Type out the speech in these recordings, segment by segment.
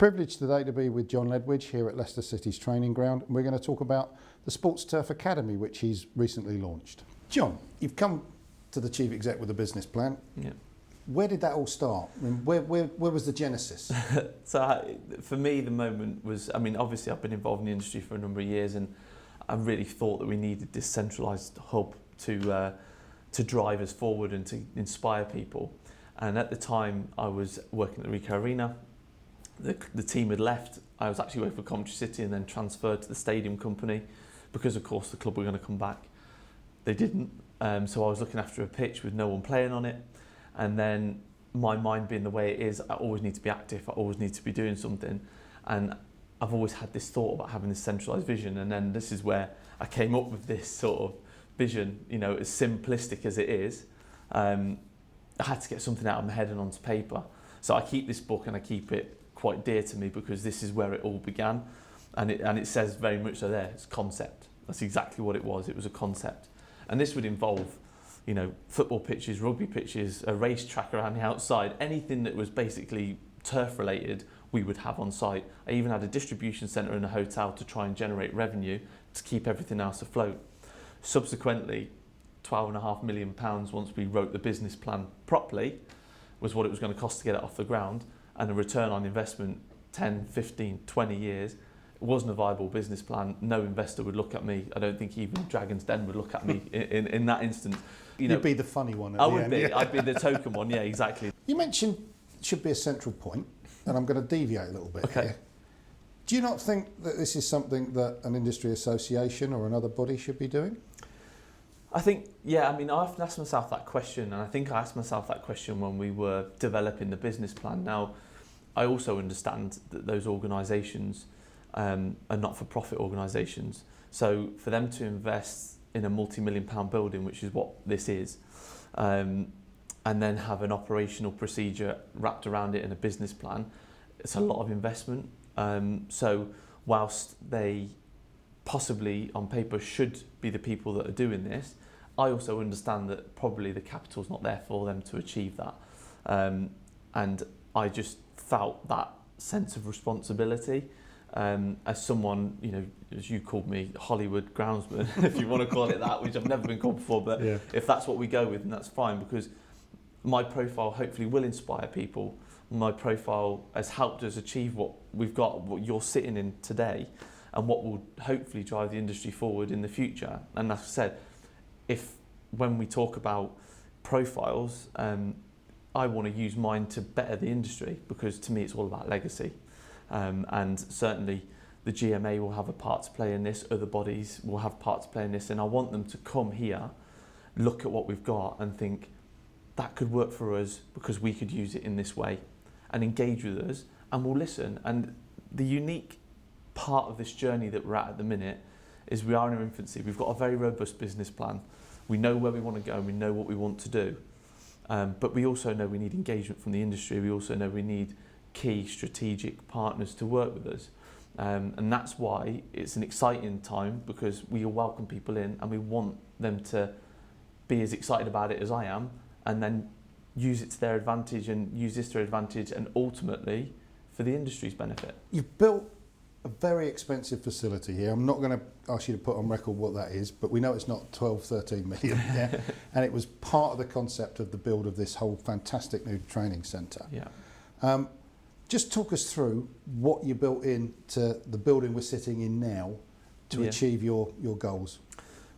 Privileged today to be with John Ledwidge here at Leicester City's training ground, and we're going to talk about the Sports Turf Academy, which he's recently launched. John, you've come to the Chief Exec with a business plan. Yeah. Where did that all start? I mean, where was the genesis? For me, the moment was, obviously I've been involved in the industry for a number of years, and I really thought that we needed this centralised hub to drive us forward and to inspire people. And at the time, I was working at the Ricoh Arena. The team had left. I was actually working for Coventry City and then transferred to the stadium company because, of course, the club were going to come back. They didn't. So I was looking after a pitch with no one playing on it. And then my mind being the way it is, I always need to be active. I always need to be doing something. And I've always had this thought about having this centralised vision. And then this is where I came up with this sort of vision, as simplistic as it is. I had to get something out of my head and onto paper. So I keep this book and I keep it quite dear to me because this is where it all began. And it says very much so there, it's concept. That's exactly what it was. It was a concept. And this would involve, football pitches, rugby pitches, a race track around the outside, anything that was basically turf related, we would have on site. I even had a distribution centre in a hotel to try and generate revenue to keep everything else afloat. Subsequently, £12.5 million once we wrote the business plan properly was what it was going to cost to get it off the ground, and a return on investment 10, 15, 20 years. It wasn't a viable business plan. No investor would look at me. I don't think even Dragon's Den would look at me in that instance. You'd be the funny one at I the would end. be. Yeah. I'd be the token one, yeah, exactly. You mentioned it should be a central point, and I'm going to deviate a little bit here. Do you not think that this is something that an industry association or another body should be doing? I think, I often ask myself that question, and I think I asked myself that question when we were developing the business plan. Now, I also understand that those organisations are not-for-profit organisations. So for them to invest in a multi-million-pound building, which is what this is, and then have an operational procedure wrapped around it in a business plan, it's a lot of investment. So whilst they possibly on paper should be the people that are doing this, I also understand that probably the capital's not there for them to achieve that. And I just felt that sense of responsibility as someone, as you called me, Hollywood groundsman, if you want to call it that, which I've never been called before, but yeah. If that's what we go with, then that's fine, because my profile hopefully will inspire people. My profile has helped us achieve what we've got, what you're sitting in today, and what will hopefully drive the industry forward in the future. And as I said, when we talk about profiles, I want to use mine to better the industry, because to me it's all about legacy. And certainly the GMA will have a part to play in this, other bodies will have part to play in this, and I want them to come here, look at what we've got and think, that could work for us because we could use it in this way, and engage with us, and we'll listen. And the unique part of this journey that we're at the minute is we are in our infancy. We've got a very robust business plan. We know where we want to go and we know what we want to do. But we also know we need engagement from the industry. We also know we need key strategic partners to work with us. And that's why it's an exciting time, because we welcome people in and we want them to be as excited about it as I am, and then use it to their advantage and use this to their advantage, and ultimately for the industry's benefit. You've built a very expensive facility here. I'm not going to ask you to put on record what that is, but we know it's not 12, 13 million. Yeah? And it was part of the concept of the build of this whole fantastic new training centre. Yeah. Just talk us through what you built into the building we're sitting in now to achieve your goals.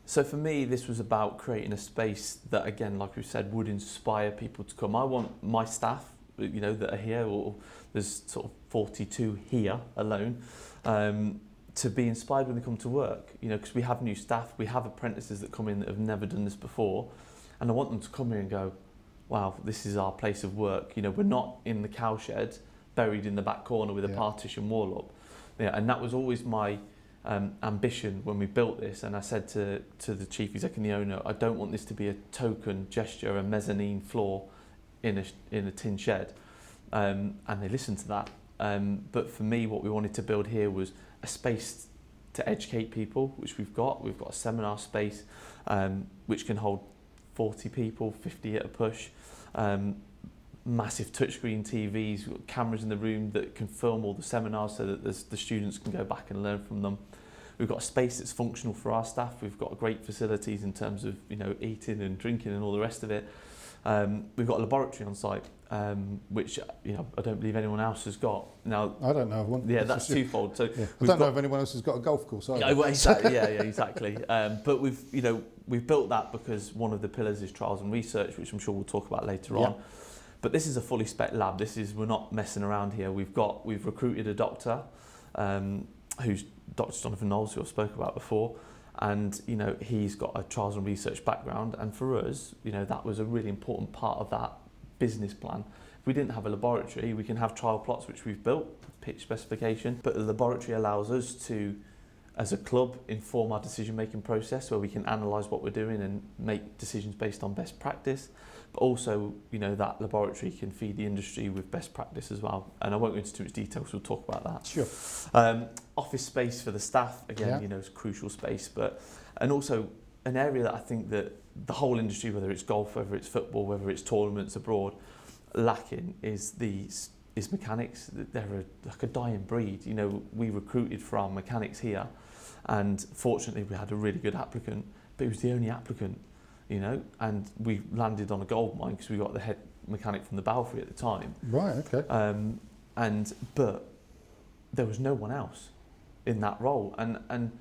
So for me, this was about creating a space that, again, like we said, would inspire people to come. I want my staff, that are here, or there's sort of 42 here alone, to be inspired when they come to work. Because we have new staff, we have apprentices that come in that have never done this before, and I want them to come here and go, wow, this is our place of work. We're not in the cowshed, buried in the back corner with a partition wall up. And that was always my ambition when we built this, and I said to the chief exec and the owner, I don't want this to be a token gesture, a mezzanine floor in a tin shed, and they listened to that. But for me, what we wanted to build here was a space to educate people, which we've got. We've got a seminar space which can hold 40 people, 50 at a push. massive touchscreen TVs, we've got cameras in the room that can film all the seminars so that the students can go back and learn from them. We've got a space that's functional for our staff. We've got great facilities in terms of, you know, eating and drinking and all the rest of it. We've got a laboratory on site, which, you know, I don't believe anyone else has got. Now, I don't know of one. yeah, that's twofold. So yeah. I don't know if anyone else has got a golf course either. Yeah, well, exactly. Yeah, exactly. But we've built that because one of the pillars is trials and research, which I'm sure we'll talk about later on. But this is a fully spec lab. We're not messing around here. We've recruited a doctor, who's Dr. Jonathan Knowles, who I spoke about before, and you know, he's got a trials and research background. And for us, you know, that was a really important part of that business plan. If we didn't have a laboratory, we can have trial plots, which we've built, pitch specification, but the laboratory allows us to, as a club, inform our decision-making process, where we can analyse what we're doing and make decisions based on best practice. But also, you know, that laboratory can feed the industry with best practice as well. And I won't go into too much detail, because we'll talk about that. Sure. Office space for the staff, again, you know, is crucial space, and also an area that I think that the whole industry, whether it's golf, whether it's football, whether it's tournaments abroad, lacking is mechanics. They're like a dying breed. You know, we recruited for our mechanics here, and fortunately we had a really good applicant, but he was the only applicant, you know, and we landed on a gold mine because we got the head mechanic from the Balfour at the time. Right, okay. But there was no one else in that role, and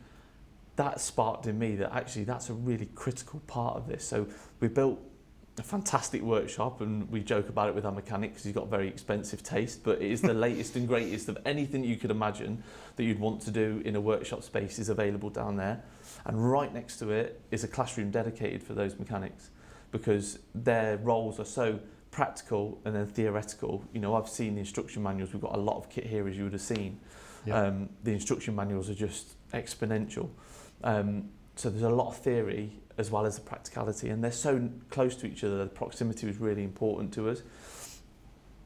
that sparked in me that actually that's a really critical part of this. So we built a fantastic workshop, and we joke about it with our mechanic because he's got very expensive taste, but it is the latest and greatest of anything you could imagine that you'd want to do in a workshop space is available down there. And right next to it is a classroom dedicated for those mechanics, because their roles are so practical and then theoretical. You know, I've seen the instruction manuals. We've got a lot of kit here, as you would have seen. Yeah. The instruction manuals are just exponential. So there's a lot of theory as well as the practicality, and they're so close to each other. The proximity was really important to us.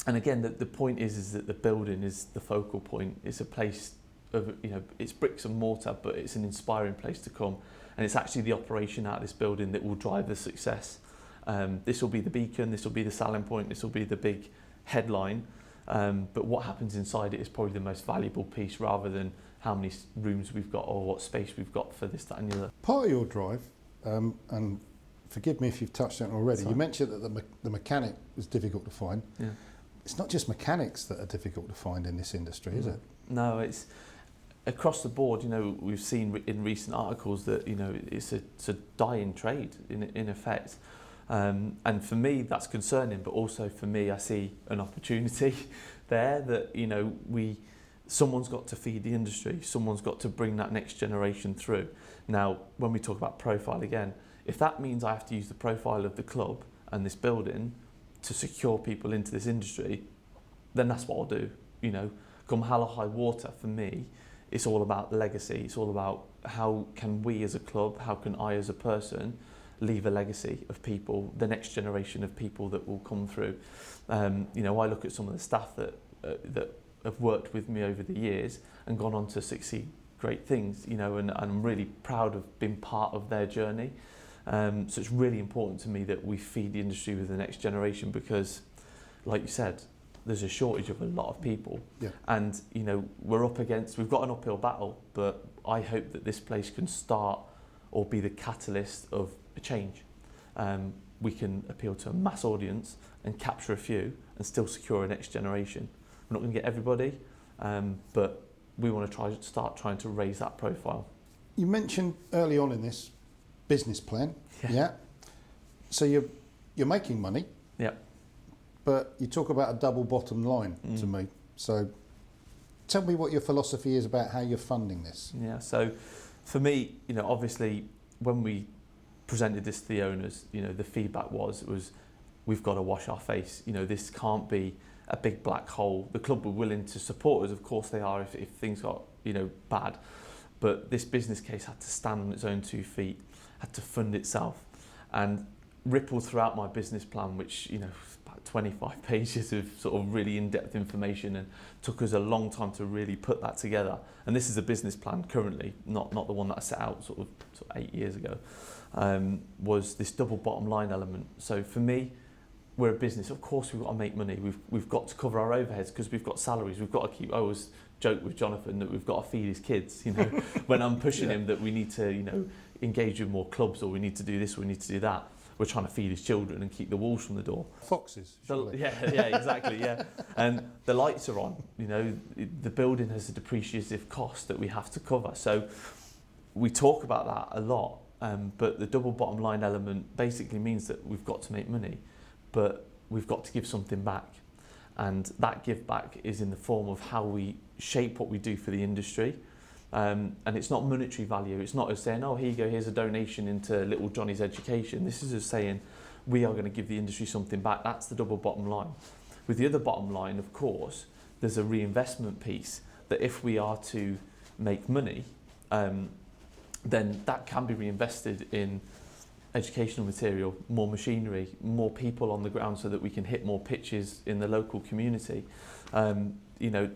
And again, the point is that the building is the focal point. It's a place of, you know, it's bricks and mortar, but it's an inspiring place to come. And it's actually the operation out of this building that will drive the success. This will be the beacon, this will be the selling point, this will be the big headline. But what happens inside it is probably the most valuable piece, rather than how many rooms we've got or what space we've got for this, that and the other. Part of your drive, and forgive me if you've touched on it already, you mentioned that the mechanic was difficult to find. Yeah. It's not just mechanics that are difficult to find in this industry, is it? No, it's across the board. You know, we've seen in recent articles that, you know, it's a dying trade in effect. And for me, that's concerning, but also for me, I see an opportunity there that, you know, someone's got to feed the industry, someone's got to bring that next generation through. Now, when we talk about profile again, if that means I have to use the profile of the club and this building to secure people into this industry, then that's what I'll do. You know, come hell or high water, for me, it's all about legacy. It's all about how can we as a club, how can I as a person leave a legacy of people, the next generation of people that will come through. You know, I look at some of the staff that have worked with me over the years and gone on to succeed great things, you know, and I'm really proud of being part of their journey. So it's really important to me that we feed the industry with the next generation, because, like you said, there's a shortage of a lot of people. Yeah. And, you know, we've got an uphill battle, but I hope that this place can start or be the catalyst of a change. We can appeal to a mass audience and capture a few and still secure a next generation. We're not going to get everybody, but we want to start trying to raise that profile. You mentioned early on in this business plan, yeah. So you're making money, yeah. But you talk about a double bottom line to me. So tell me what your philosophy is about how you're funding this. Yeah. So for me, you know, obviously when we presented this to the owners, you know, the feedback was we've got to wash our face. You know, this can't be a big black hole. The club were willing to support us, of course they are, if things got, you know, bad. But this business case had to stand on its own 2 feet, had to fund itself, and rippled throughout my business plan, which, you know, about 25 pages of sort of really in-depth information, and took us a long time to really put that together. And this is a business plan currently, not the one that I set out sort of 8 years ago, was this double bottom line element. So for me, we're a business. Of course, we've got to make money. We've got to cover our overheads because we've got salaries. We've got to keep. I always joke with Jonathan that we've got to feed his kids. You know, when I'm pushing him that we need to, you know, engage with more clubs, or we need to do this, or we need to do that. We're trying to feed his children and keep the wolves from the door. Foxes. Yeah, exactly, yeah. And the lights are on. You know, the building has a depreciative cost that we have to cover. So we talk about that a lot. But the double bottom line element basically means that we've got to make money, but we've got to give something back. And that give back is in the form of how we shape what we do for the industry. And it's not monetary value. It's not as saying, oh, here you go, here's a donation into little Johnny's education. This is as saying, we are going to give the industry something back. That's the double bottom line. With the other bottom line, of course, there's a reinvestment piece that if we are to make money, then that can be reinvested in educational material, more machinery, more people on the ground so that we can hit more pitches in the local community. You know,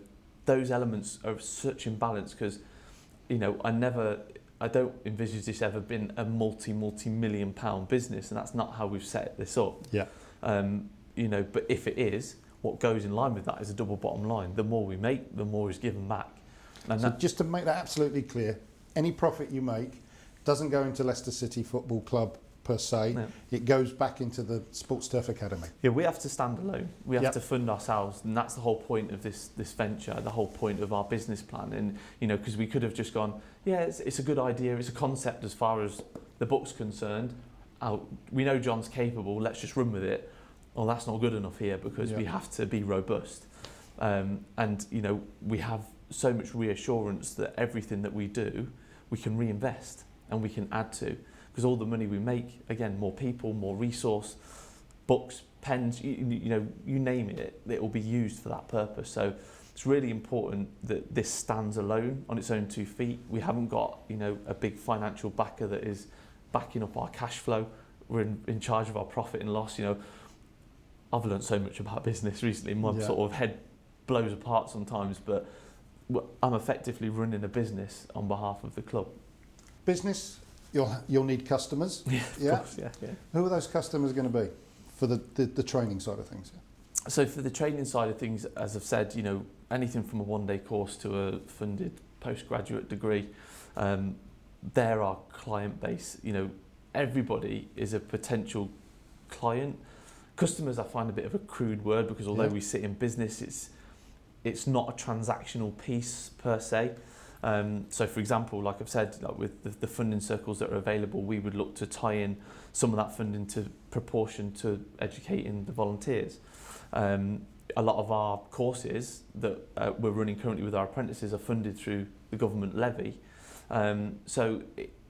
those elements are such imbalance because, you know, I don't envisage this ever being a multi-million pound business, and that's not how we've set this up. Yeah. You know, but if it is, what goes in line with that is a double bottom line. The more we make, the more is given back. And so just to make that absolutely clear, any profit you make doesn't go into Leicester City Football Club per se. No. It goes back into the Sports Turf Academy. Yeah, we have to stand alone. We have to fund ourselves, and that's the whole point of this venture, the whole point of our business plan. And, you know, because we could have just gone, yeah, it's a good idea, it's a concept as far as the book's concerned. We know John's capable, let's just run with it. Well, that's not good enough here because we have to be robust. And, you know, we have so much reassurance that everything that we do, we can reinvest and we can add to. Because all the money we make, again, more people, more resource, books, pens, you know, you name it, it will be used for that purpose. So it's really important that this stands alone on its own 2 feet. We haven't got, you know, a big financial backer that is backing up our cash flow. We're in charge of our profit and loss. You know, I've learned so much about business recently. My sort of head blows apart sometimes, but I'm effectively running a business on behalf of the club. Business? You'll need customers. Yeah, of course, yeah. Who are those customers going to be for the training side of things? So for the training side of things, as I've said, you know, anything from a one-day course to a funded postgraduate degree, they're our client base. You know, everybody is a potential client. Customers, I find a bit of a crude word because although we sit in business, it's not a transactional piece per se. So for example, like I've said, like with the funding circles that are available, we would look to tie in some of that funding to proportion to educating the volunteers. A lot of our courses that we're running currently with our apprentices are funded through the government levy. So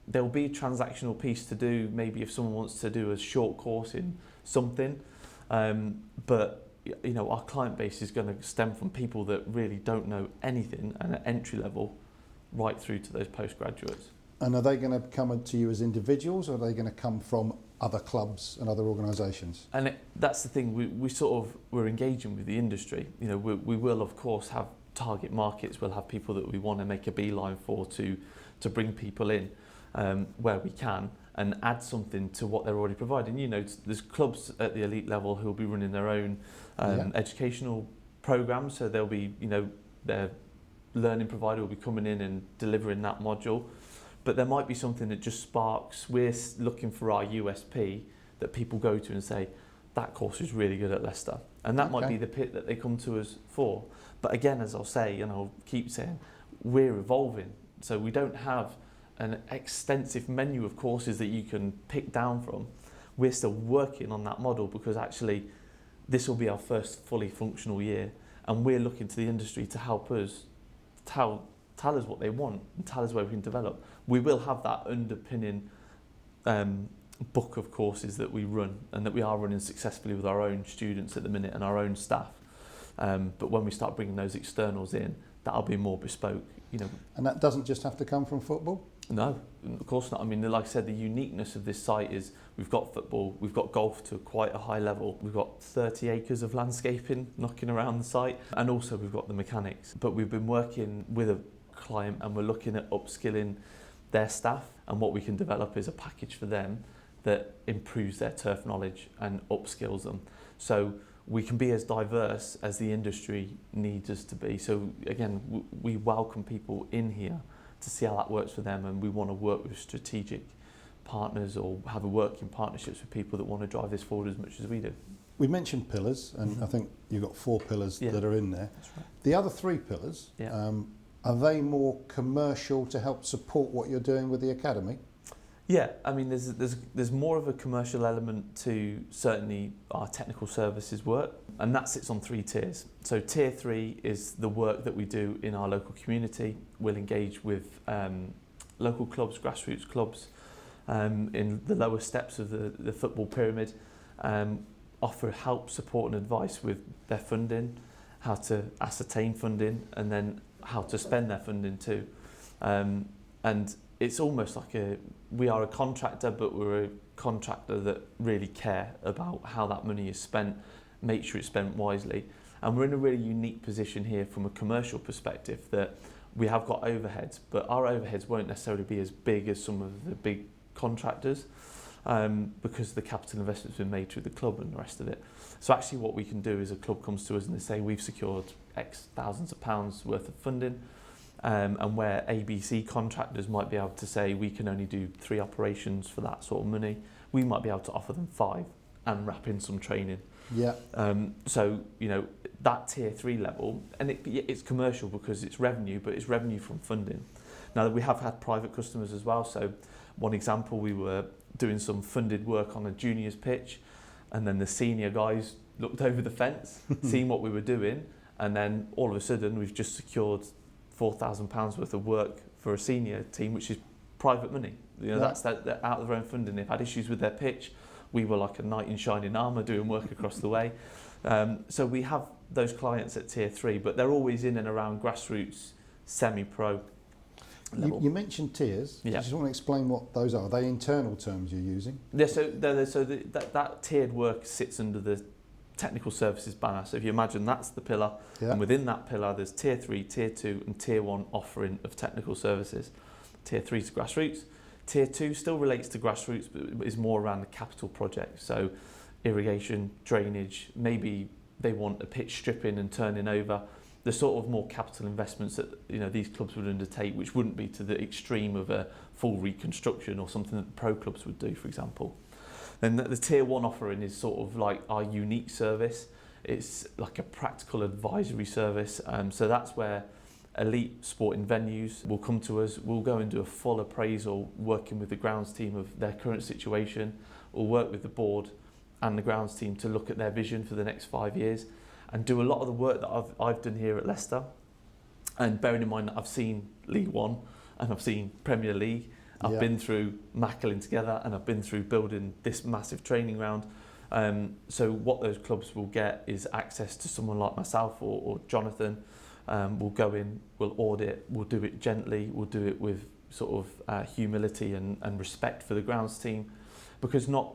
there'll be a transactional piece to do, maybe if someone wants to do a short course in something. But you know, our client base is going to stem from people that really don't know anything and at entry level right through to those postgraduates. And are they going to come to you as individuals, or are they going to come from other clubs and other organisations? And that's the thing, we're engaging with the industry. You know, we will of course have target markets. We'll have people that we want to make a beeline for to bring people in where we can and add something to what they're already providing. You know, there's clubs at the elite level who will be running their own educational programs, so they'll be, you know, their learning provider will be coming in and delivering that module. But there might be something that just sparks, we're looking for our USP that people go to and say, that course is really good at Leicester. And that might be the pit that they come to us for. But again, as I'll say, and I'll keep saying, we're evolving. So we don't have an extensive menu of courses that you can pick down from. We're still working on that model because actually this will be our first fully functional year. And we're looking to the industry to help us tell us what they want and tell us where we can develop. We will have that underpinning book of courses that we run and that we are running successfully with our own students at the minute and our own staff. But when we start bringing those externals in, that'll be more bespoke, you know. And that doesn't just have to come from football? No, of course not. I mean, like I said, the uniqueness of this site is we've got football, we've got golf to quite a high level, we've got 30 acres of landscaping knocking around the site, and also we've got the mechanics. But we've been working with a client and we're looking at upskilling their staff, and what we can develop is a package for them that improves their turf knowledge and upskills them. So we can be as diverse as the industry needs us to be. So again, we welcome people in here to see how that works for them, and we want to work with strategic partners or have a working partnerships with people that want to drive this forward as much as we do. We mentioned pillars, and I think you've got 4 pillars Yeah. that are in there. That's right. The other 3 pillars, Yeah. are they more commercial to help support what you're doing with the academy? Yeah, I mean, there's more of a commercial element to certainly our technical services work, and that sits on 3 tiers. So tier 3 is the work that we do in our local community. We'll engage with local clubs, grassroots clubs, in the lower steps of the football pyramid, offer help, support and advice with their funding, how to ascertain funding, and then how to spend their funding too. And it's almost like we are a contractor, but we're a contractor that really care about how that money is spent, make sure it's spent wisely. And we're in a really unique position here from a commercial perspective, that we have got overheads, but our overheads won't necessarily be as big as some of the big contractors, because the capital investment's been made through the club and the rest of it. So actually what we can do is a club comes to us and they say we've secured X thousands of pounds worth of funding, and where ABC contractors might be able to say we can only do 3 operations for that sort of money, we might be able to offer them 5 and wrap in some training. Yeah. So, you know, that tier 3 level, and it's commercial because it's revenue, but it's revenue from funding. Now, we have had private customers as well. So one example, we were doing some funded work on a juniors pitch, and then the senior guys looked over the fence, seeing what we were doing, and then all of a sudden we've just secured £4,000 worth of work for a senior team, which is private money. You know, that's out of their own funding. They've had issues with their pitch. We were like a knight in shining armour doing work across the way. So we have those clients at tier 3, but they're always in and around grassroots, semi-pro level. You mentioned tiers. Yeah. Do you just want to explain what those are? Are they internal terms you're using? Yeah, so that tiered work sits under the technical services banner. So if you imagine that's the pillar, and within that pillar there's tier 3, tier 2 and tier 1 offering of technical services. Tier 3 is grassroots. Tier 2 still relates to grassroots, but is more around the capital projects. So irrigation, drainage, maybe they want a pitch stripping and turning over. The sort of more capital investments that, you know, these clubs would undertake, which wouldn't be to the extreme of a full reconstruction or something that the pro clubs would do, for example. Then the tier 1 offering is sort of like our unique service. It's like a practical advisory service. So that's where elite sporting venues will come to us. We'll go and do a full appraisal, working with the grounds team of their current situation. We'll work with the board and the grounds team to look at their vision for the next 5 years, and do a lot of the work that I've done here at Leicester. And bearing in mind that I've seen League One and I've seen Premier League, I've been through Mackling together, and I've been through building this massive training ground. So what those clubs will get is access to someone like myself or Jonathan. We'll go in, we'll audit, we'll do it gently, we'll do it with sort of humility and respect for the grounds team, because not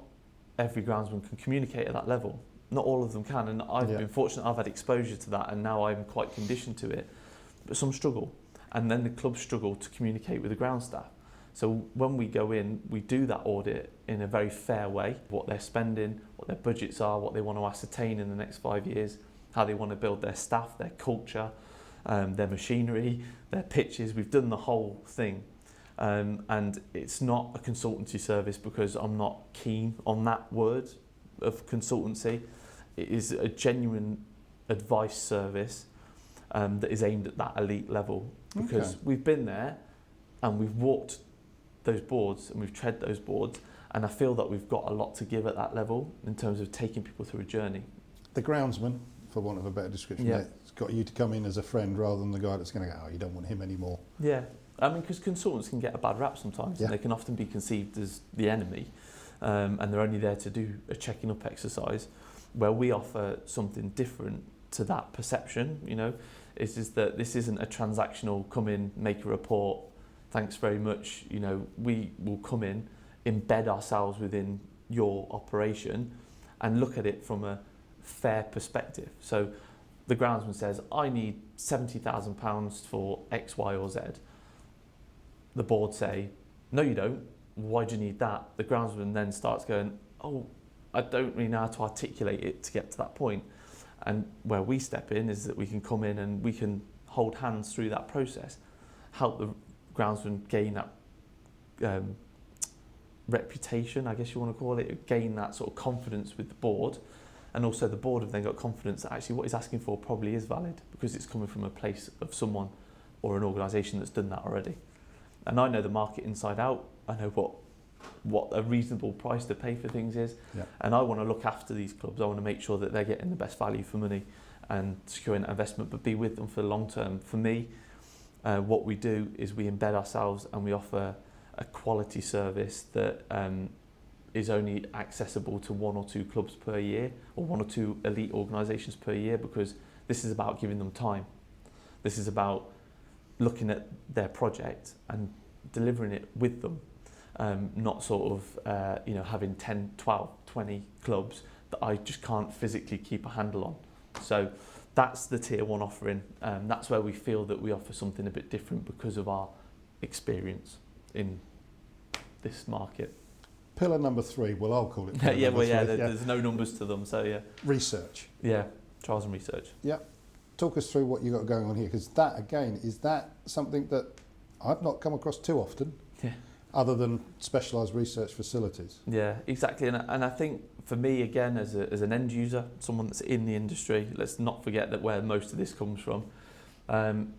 every groundsman can communicate at that level. Not all of them can, and I've been fortunate. I've had exposure to that, and now I'm quite conditioned to it. But some struggle, and then the clubs struggle to communicate with the ground staff. So when we go in, we do that audit in a very fair way, what they're spending, what their budgets are, what they want to ascertain in the next 5 years, how they want to build their staff, their culture, their machinery, their pitches. We've done the whole thing. And it's not a consultancy service, because I'm not keen on that word of consultancy. It is a genuine advice service that is aimed at that elite level, because we've been there and we've walked those boards and we've tread those boards, and I feel that we've got a lot to give at that level in terms of taking people through a journey. The groundsman, for want of a better description, it's got you to come in as a friend rather than the guy that's going to go, oh, you don't want him anymore. Yeah, I mean, because consultants can get a bad rap sometimes, and they can often be conceived as the enemy, and they're only there to do a checking up exercise, where we offer something different to that perception. You know, it's just that this isn't a transactional come in, make a report, thanks very much. You know, we will come in, embed ourselves within your operation and look at it from a fair perspective. So the groundsman says, I need £70,000 for X, Y or Z. The board say, no you don't, why do you need that? The groundsman then starts going, oh, I don't really know how to articulate it to get to that point. And where we step in is that we can come in and we can hold hands through that process, help the groundsman gain that reputation, I guess you want to call it, gain that sort of confidence with the board. And also the board have then got confidence that actually what he's asking for probably is valid because it's coming from a place of someone or an organisation that's done that already. And I know the market inside out. I know what a reasonable price to pay for things is. Yeah. And I want to look after these clubs. I want to make sure that they're getting the best value for money and securing that investment, but be with them for the long term. For me, what we do is we embed ourselves and we offer a quality service that is only accessible to 1 or 2 clubs per year or 1 or 2 elite organisations per year, because this is about giving them time. This is about looking at their project and delivering it with them, not sort of having 10, 12, 20 clubs that I just can't physically keep a handle on. So that's the tier 1 offering. That's where we feel that we offer something a bit different because of our experience in this market. Pillar number 3, well, I'll call it pillar yeah, number well, yeah, three. there's no numbers to them, so yeah. Research. Yeah, trials and research. Yeah. Talk us through what you've got going on here, because that, again, is that something that I've not come across too often, Yeah. other than specialised research facilities. Yeah, exactly. And I think for me, again, as an end user, someone that's in the industry, let's not forget that where most of this comes from,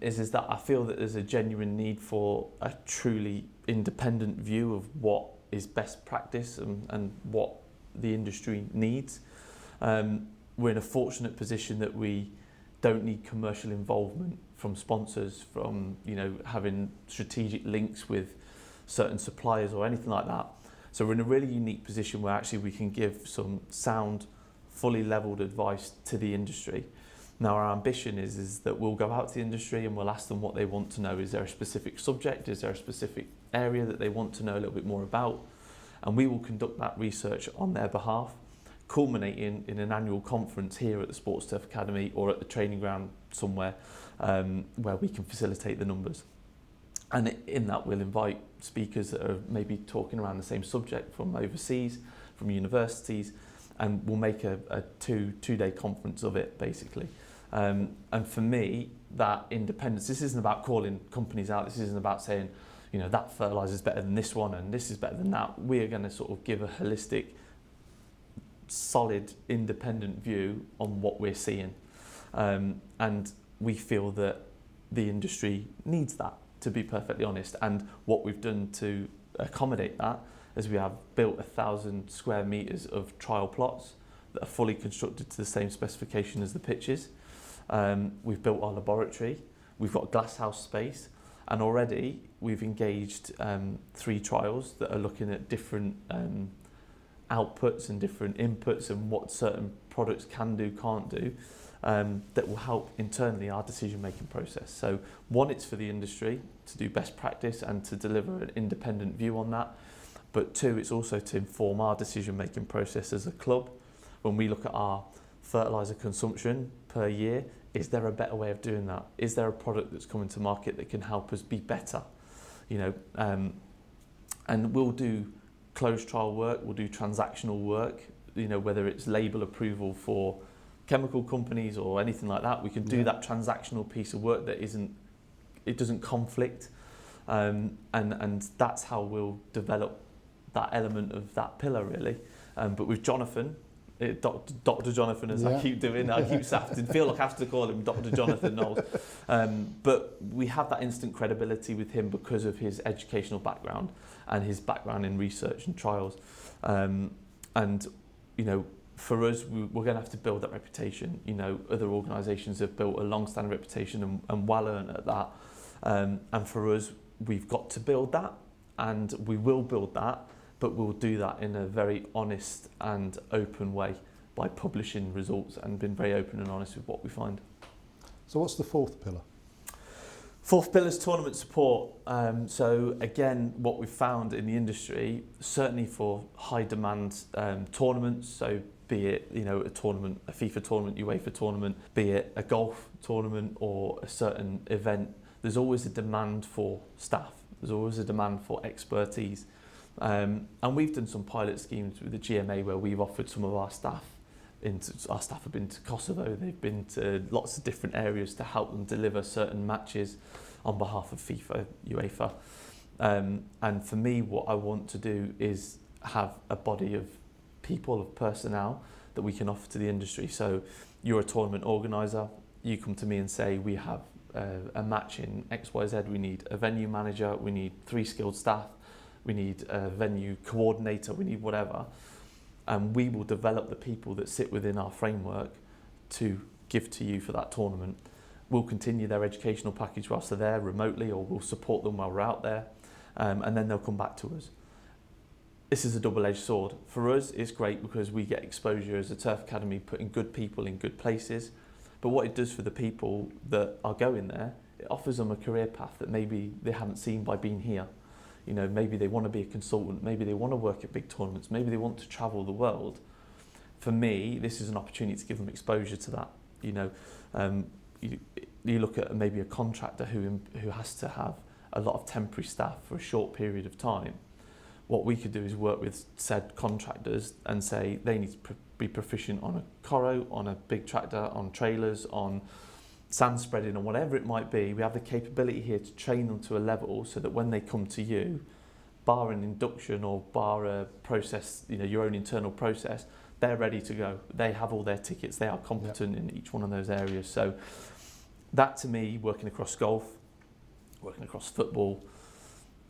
is that I feel that there's a genuine need for a truly independent view of what is best practice and what the industry needs. We're in a fortunate position that we don't need commercial involvement from sponsors, from having strategic links with certain suppliers or anything like that. So we're in a really unique position where actually we can give some sound, fully levelled advice to the industry. Now our ambition is that we'll go out to the industry and we'll ask them what they want to know. Is there a specific subject? Is there a specific area that they want to know a little bit more about? And we will conduct that research on their behalf, culminating in an annual conference here at the Sports Turf Academy or at the training ground somewhere where we can facilitate the numbers. And in that we'll invite speakers that are maybe talking around the same subject from overseas, from universities, and we'll make a two-day conference of it, basically. And for me, that independence, this isn't about calling companies out, this isn't about saying, that fertiliser is better than this one and this is better than that. We are going to sort of give a holistic, solid, independent view on what we're seeing. And we feel that the industry needs that, to be perfectly honest. And what we've done to accommodate that is we have built 1,000 square metres of trial plots that are fully constructed to the same specification as the pitches. We've built our laboratory, we've got glasshouse space, and already we've engaged 3 trials that are looking at different outputs and different inputs and what certain products can do, can't do, that will help internally our decision-making process. So 1, it's for the industry to do best practice and to deliver an independent view on that. But 2, it's also to inform our decision-making process as a club. When we look at our fertiliser consumption per year, is there a better way of doing that? Is there a product that's coming to market that can help us be better? And we'll do closed trial work, we'll do transactional work, whether it's label approval for chemical companies or anything like that. We can do that transactional piece of work that doesn't conflict, and that's how we'll develop that element of that pillar, really. But with Jonathan, Dr. Jonathan, as I keep doing, I keep feel like I have to call him Dr. Jonathan Knowles. But we have that instant credibility with him because of his educational background and his background in research and trials. For us, we're going to have to build that reputation. Other organisations have built a long-standing reputation and well-earned at that. And for us, we've got to build that, and we will build that, but we'll do that in a very honest and open way by publishing results and being very open and honest with what we find. So what's the 4th pillar? 4th pillar is tournament support. So again, what we've found in the industry, certainly for high demand tournaments, so be it a tournament, a FIFA tournament, UEFA tournament, be it a golf tournament or a certain event, there's always a demand for staff. There's always a demand for expertise. And we've done some pilot schemes with the GMA where we've offered some of our staff have been to Kosovo, they've been to lots of different areas to help them deliver certain matches on behalf of FIFA, UEFA. And for me, what I want to do is have a body of people, of personnel that we can offer to the industry. So you're a tournament organiser, you come to me and say, we have a match in XYZ, we need a venue manager, we need 3 skilled staff, we need a venue coordinator, we need whatever. And we will develop the people that sit within our framework to give to you for that tournament. We'll continue their educational package whilst they're there remotely, or we'll support them while we're out there, and then they'll come back to us. This is a double-edged sword. For us, it's great because we get exposure as a Turf Academy, putting good people in good places. But what it does for the people that are going there, it offers them a career path that maybe they haven't seen by being here. You know, maybe they want to be a consultant, maybe they want to work at big tournaments, maybe they want to travel the world. For me, this is an opportunity to give them exposure to that. You know, you look at maybe a contractor who has to have a lot of temporary staff for a short period of time. What we could do is work with said contractors and say they need to be proficient on a corro, on a big tractor, on trailers, on sand spreading, or whatever it might be. We have the capability here to train them to a level so that when they come to you, bar an induction or bar a process, you know, your own internal process, they're ready to go. They have all their tickets. They are competent in each one of those areas. So that, to me, working across golf, working across football,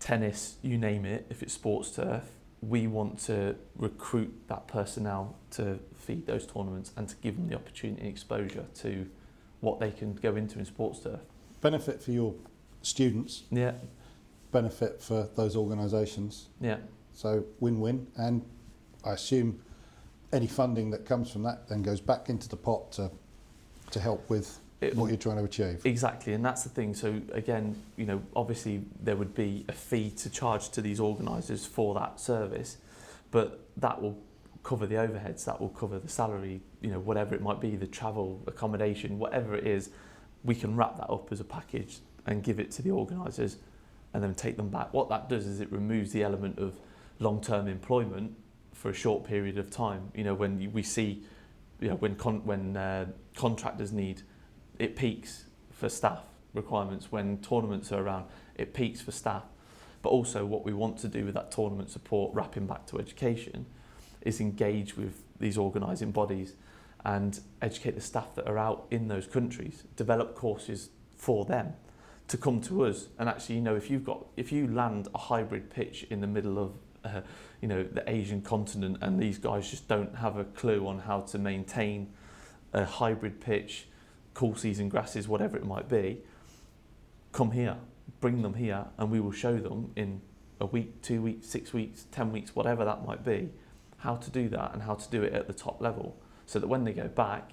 tennis, you name it, if it's sports turf, we want to recruit that personnel to feed those tournaments and to give them the opportunity and exposure to what they can go into in sports turf. Benefit for your students. Yeah. Benefit for those organisations. Yeah. So win-win, and I assume any funding that comes from that then goes back into the pot to help with what you're trying to achieve. Exactly, and that's the thing. So again, you know, obviously there would be a fee to charge to these organisers for that service, but that will cover the overheads, that will cover the salary, you know, whatever it might be, the travel, accommodation, whatever it is, we can wrap that up as a package and give it to the organisers and then take them back. What that does is it removes the element of long-term employment for a short period of time. You know, when we see, you know, when contractors need, it peaks for staff requirements. When tournaments are around, it peaks for staff. But also what we want to do with that tournament support, wrapping back to education, is engage with these organising bodies and educate the staff that are out in those countries, develop courses for them to come to us. And actually, you know, if you land a hybrid pitch in the middle of you know, the Asian continent, and these guys just don't have a clue on how to maintain a hybrid pitch, cool season grasses, whatever it might be, come here, bring them here, and we will show them in a week, 2 weeks, 6 weeks, 10 weeks, whatever that might be, how to do that and how to do it at the top level, so that when they go back,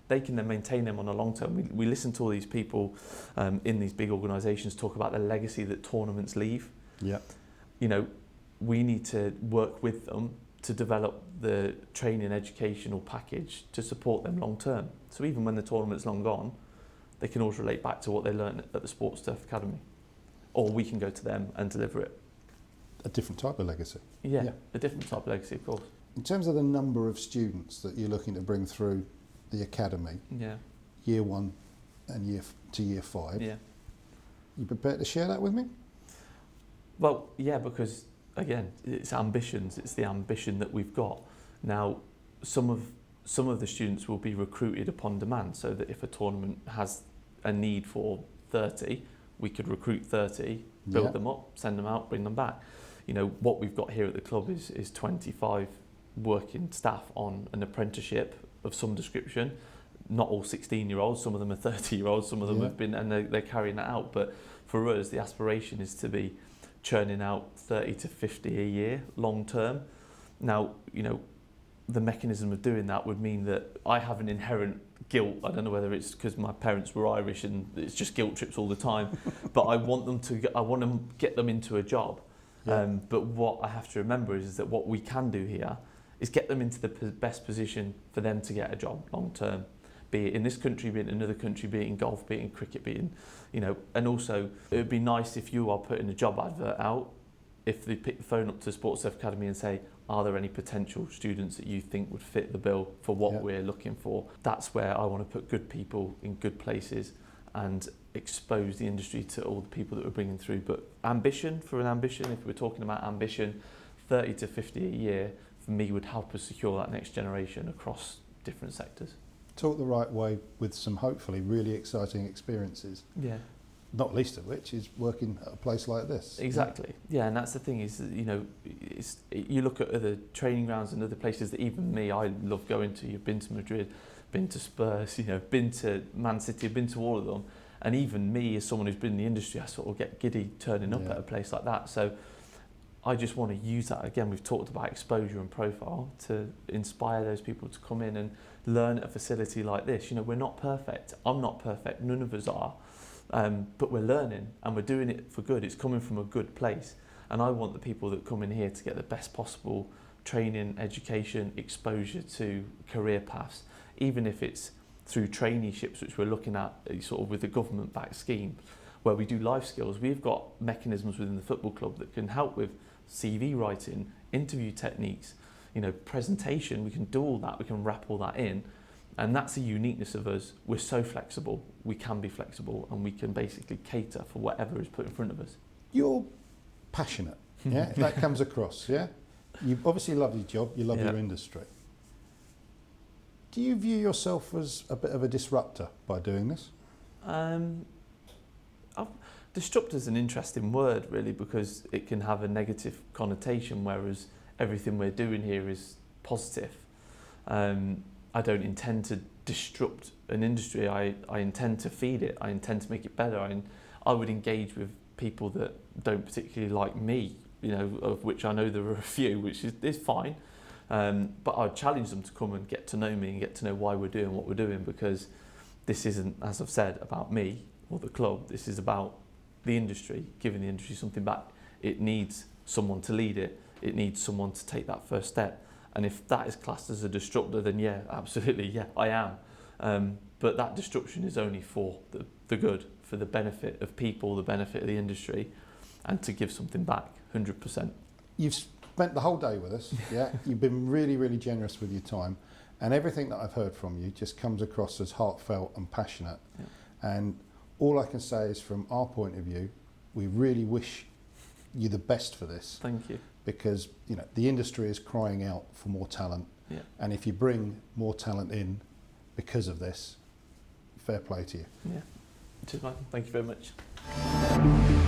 they can then maintain them on a long term. We listen to all these people in these big organisations talk about the legacy that tournaments leave. Yeah. You know, we need to work with them to develop the training educational package to support them long term. So even when the tournament's long gone, they can always relate back to what they learned at the Sports Turf Academy. Or we can go to them and deliver it. A different type of legacy. Yeah, a different type of legacy, of course. In terms of the number of students that you're looking to bring through the academy, year 1 and year 5, you prepared to share that with me? Well, yeah, because again, it's ambitions. It's the ambition that we've got. Now, some of the students will be recruited upon demand, so that if a tournament has a need for 30, we could recruit 30, build them up, send them out, bring them back. You know, what we've got here at the club is 25 working staff on an apprenticeship of some description. Not all 16-year-olds, some of them are 30-year-olds, some of them have been, and they're carrying that out. But for us, the aspiration is to be churning out 30 to 50 a year, long term. Now, you know, the mechanism of doing that would mean that I have an inherent guilt. I don't know whether it's because my parents were Irish and it's just guilt trips all the time, but I want to get them into a job. But what I have to remember is that what we can do here is get them into the best position for them to get a job long term, be it in this country, be it in another country, be it in golf, be it in cricket, be it in, you know. And also, it would be nice if you are putting a job advert out if they pick the phone up to Sports Surf Academy and say, are there any potential students that you think would fit the bill for what we're looking for? That's where I want to put good people in good places and expose the industry to all the people that we're bringing through. But ambition, if we're talking about ambition, 30 to 50 a year, for me, would help us secure that next generation across different sectors. Taught the right way with some hopefully really exciting experiences. Yeah. Not least of which is working at a place like this. Exactly. Yeah, and that's the thing is, you know, you look at other training grounds and other places that even me, I love going to. You've been to Madrid, been to Spurs, you know, been to Man City, been to all of them. And even me, as someone who's been in the industry, I sort of get giddy turning up at a place like that. So I just want to use that. Again, we've talked about exposure and profile to inspire those people to come in and learn at a facility like this. You know, we're not perfect. I'm not perfect. None of us are. But we're learning and we're doing it for good. It's coming from a good place. And I want the people that come in here to get the best possible training, education, exposure to career paths, even if it's through traineeships, which we're looking at sort of with the government-backed scheme, where we do life skills. We've got mechanisms within the football club that can help with CV writing, interview techniques, you know, presentation. We can do all that. We can wrap all that in. And that's the uniqueness of us. We're so flexible. We can be flexible and we can basically cater for whatever is put in front of us. You're passionate, yeah? That comes across, yeah? You obviously love your job, you love your industry. Do you view yourself as a bit of a disruptor by doing this? Disruptor is an interesting word, really, because it can have a negative connotation, whereas everything we're doing here is positive. I don't intend to disrupt an industry. I intend to feed it. I intend to make it better. I would engage with people that don't particularly like me, you know, of which I know there are a few, which is fine. But I'd challenge them to come and get to know me and get to know why we're doing what we're doing, because this isn't, as I've said, about me or the club. This is about the industry, giving the industry something back. It needs someone to lead it. It needs someone to take that first step. And if that is classed as a disruptor, then yeah, absolutely, yeah, I am. But that disruption is only for the good, for the benefit of people, the benefit of the industry, and to give something back, 100%. You've spent the whole day with us, yeah? You've been really, really generous with your time, and everything that I've heard from you just comes across as heartfelt and passionate. Yeah. And all I can say is, from our point of view, we really wish you the best for this. Thank you. Because, you know, the industry is crying out for more talent. Yeah. And if you bring more talent in because of this, fair play to you. Yeah. Cheers, Michael. Thank you very much.